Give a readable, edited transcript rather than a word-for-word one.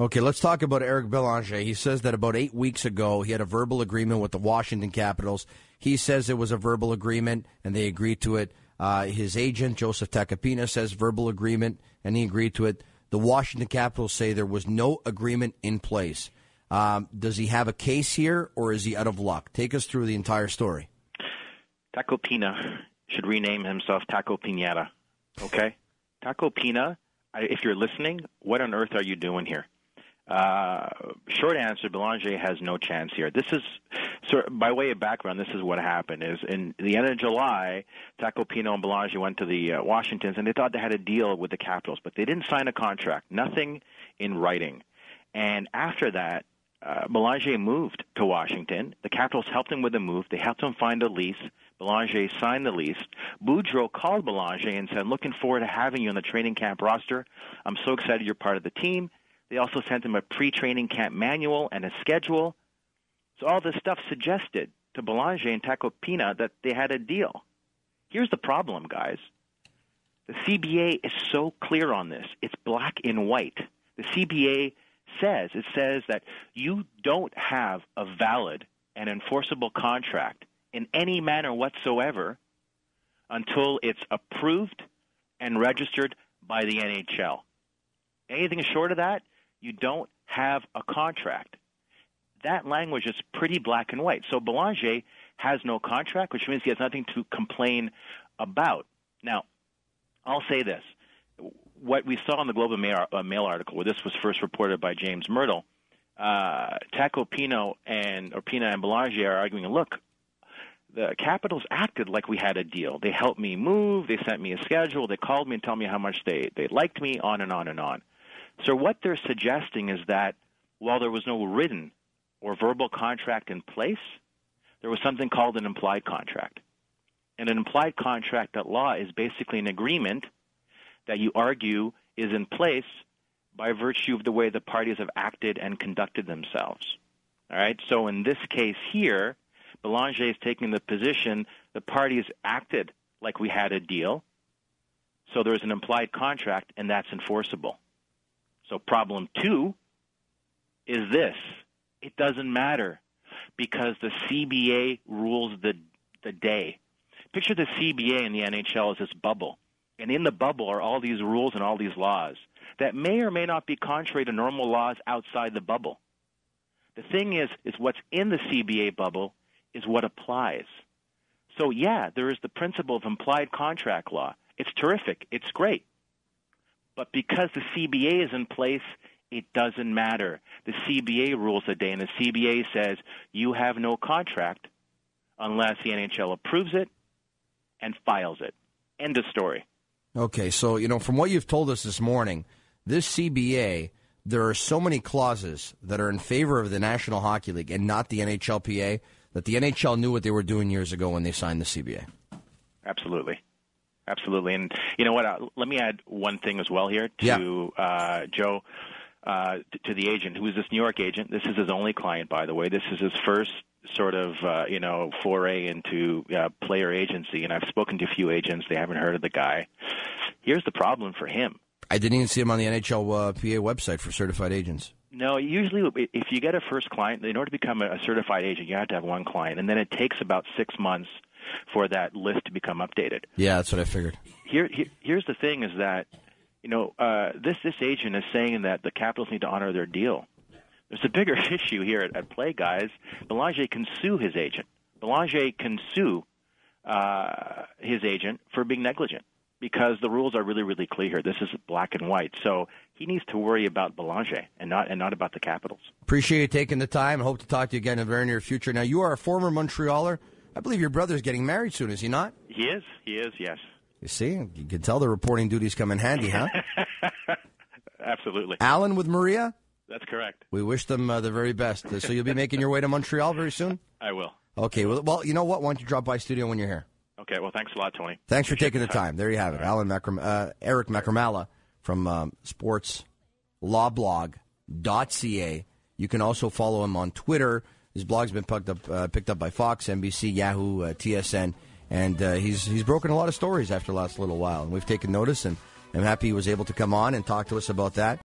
Okay, let's talk about Eric Belanger. He says that about 8 weeks ago, he had a verbal agreement with the Washington Capitals. He says it was a verbal agreement, and they agreed to it. His agent, Joseph Tacopina, says verbal agreement, and he agreed to it. The Washington Capitals say there was no agreement in place. Does he have a case here, or is he out of luck? Take us through the entire story. Tacopina should rename himself Taco Pinata, okay? Tacopina, if you're listening, what on earth are you doing here? Short answer, Belanger has no chance here. This is, by way of background, this is what happened. Is in the end of July, Tacopina and Belanger went to the Washingtons, and they thought they had a deal with the Capitals, but they didn't sign a contract, nothing in writing. And after that, Belanger moved to Washington. The Capitals helped him with the move. They helped him find a lease. Belanger signed the lease. Boudreau called Belanger and said, looking forward to having you on the training camp roster. I'm so excited you're part of the team. They also sent him a pre-training camp manual and a schedule. So all this stuff suggested to Belanger and Tacopina that they had a deal. Here's the problem, guys. The CBA is so clear on this. It's black and white. The CBA says that you don't have a valid and enforceable contract in any manner whatsoever until it's approved and registered by the NHL. Anything short of that, you don't have a contract. That language is pretty black and white. So Belanger has no contract, which means he has nothing to complain about. Now, I'll say this. What we saw in the Globe and Mail article, where this was first reported by James Myrtle, Tacopina and Belanger are arguing, look, the Capitals acted like we had a deal. They helped me move. They sent me a schedule. They called me and told me how much they liked me, on and on and on. So what they're suggesting is that while there was no written or verbal contract in place, there was something called an implied contract. And an implied contract at law is basically an agreement that you argue is in place by virtue of the way the parties have acted and conducted themselves. All right? So in this case here, Belanger is taking the position the parties acted like we had a deal, so there's an implied contract, and that's enforceable. So problem two is this. It doesn't matter because the CBA rules the day. Picture the CBA and the NHL as this bubble. And in the bubble are all these rules and all these laws that may or may not be contrary to normal laws outside the bubble. The thing is what's in the CBA bubble is what applies. So, yeah, there is the principle of implied contract law. It's terrific. It's great. But because the CBA is in place, it doesn't matter. The CBA rules the day, and the CBA says you have no contract unless the NHL approves it and files it. End of story. Okay, so, from what you've told us this morning, this CBA, there are so many clauses that are in favor of the National Hockey League and not the NHLPA that the NHL knew what they were doing years ago when they signed the CBA. Absolutely. Absolutely. And you know what? Let me add one thing as well here to Joe, to the agent, who is this New York agent. This is his only client, by the way. This is his first sort of, foray into player agency. And I've spoken to a few agents. They haven't heard of the guy. Here's the problem for him. I didn't even see him on the NHLPA website for certified agents. No, usually if you get a first client, in order to become a certified agent, you have to have one client. And then it takes about 6 months for that list to become updated. Yeah, that's what I figured. Here's the thing is that, this agent is saying that the Capitals need to honor their deal. There's a bigger issue here at play, guys. Belanger can sue his agent. Belanger can sue his agent for being negligent because the rules are really, really clear here. This is black and white. So he needs to worry about Belanger and not about the Capitals. Appreciate you taking the time. Hope to talk to you again in the very near future. Now, you are a former Montrealer. I believe your brother's getting married soon, is he not? He is, yes. You see, you can tell the reporting duties come in handy, huh? Absolutely. Alan with Maria? That's correct. We wish them the very best. So you'll be making your way to Montreal very soon? I will. Okay, well, you know what? Why don't you drop by studio when you're here? Okay, well, thanks a lot, Tony. Thanks for taking the time. There you have it. Alan Eric Macramala from sportslawblog.ca. You can also follow him on Twitter. His blog's been picked up by Fox, NBC, Yahoo, TSN, and he's broken a lot of stories after the last little while. And we've taken notice, and I'm happy he was able to come on and talk to us about that.